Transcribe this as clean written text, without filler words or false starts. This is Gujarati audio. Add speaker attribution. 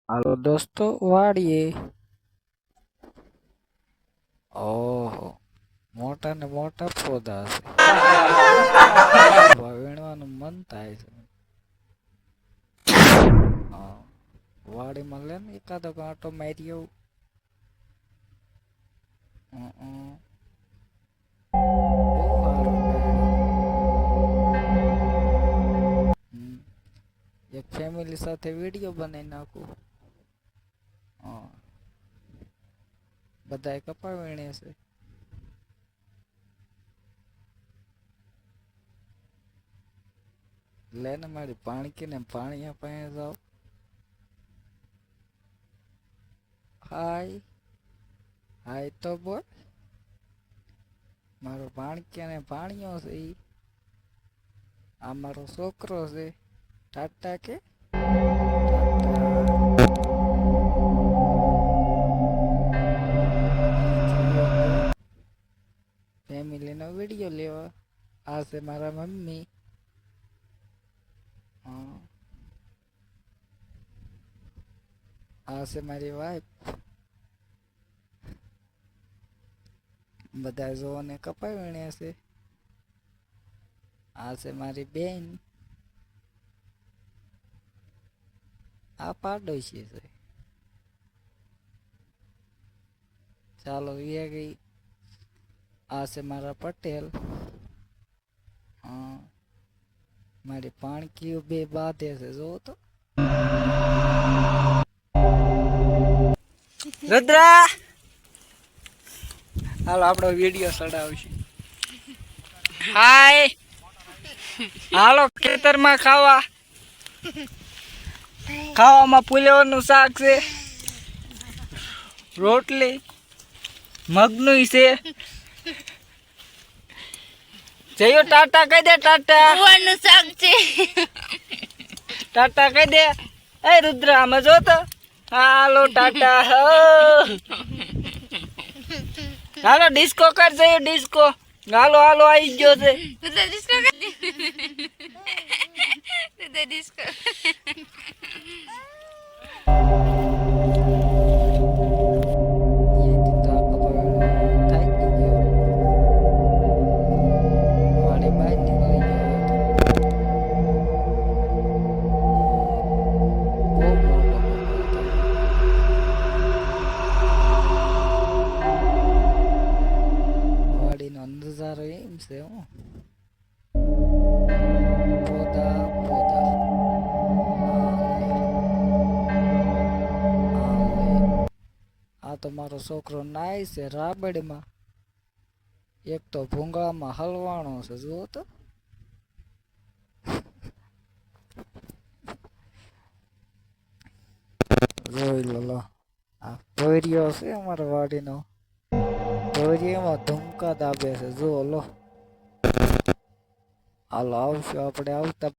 Speaker 1: હાલો દોસ્તો વાડીએ. ઓહો, મોટા ને મોટા પોદા છે. વીણવાનું મન થાય છે. હા, વાડીમાં લે ને એકાદો આંટો મારી આવું. બહુ સારું ડાયણું. એક ફેમિલી સાથે વિડીયો બનાવી નાખું. હા, બધાએ કપા વીણે છે. લેને મારી પાણી ને પાણી પાસે જાઓ. હાય હાય તો બોલ. મારો પાણી ને પાણીઓ છે ઈ. આ મારો છોકરો છે. ટાટા કે ફેમિલી નો વિડીયો લેવા. આ છે મારા મમ્મી. આ છે મારી વાઈફ. બધા જોને કપાઈ વીણ્યા છે. આ છે મારી બેન. આ પાડોશી છે. ચાલો એ ગઈ. આ છે મારા પટેલ. હા, મારી પાણકીઓ બે બાંધે છે જો તો. રુદ્રા, હાલો આપણો વિડીયો ચડાવશે. હાય, હાલો ખેતરમાં ખાવા. ખાવામાં પુલેવાનું શાક છે, રોટલી મગનું છે. જયો ટાટા કહી દે. ટાટા
Speaker 2: શાક છે.
Speaker 1: ટાટા કહી દે. એ રુદ્ર આમાં જો તો. હાલો ટાટા. હાલો ડિસ્કો કર. જયો ડિસ્કો. હાલો હાલો આવી ગયો છે.
Speaker 2: ડિસ્કો
Speaker 1: નજારો એમ છે. હું પોદા પોદા. આ તો મારો છોકરો નાય છે રાબડીમાં. એક તો ભૂંગળામાં હલવાણો છે જુઓ તો. જોઈ લો. આ પોરિયો છે અમારા વાડીનો. પોરિયામાં ધુમકા દાબે છે જુઓ લો. હાલો આવશું આપણે આવતા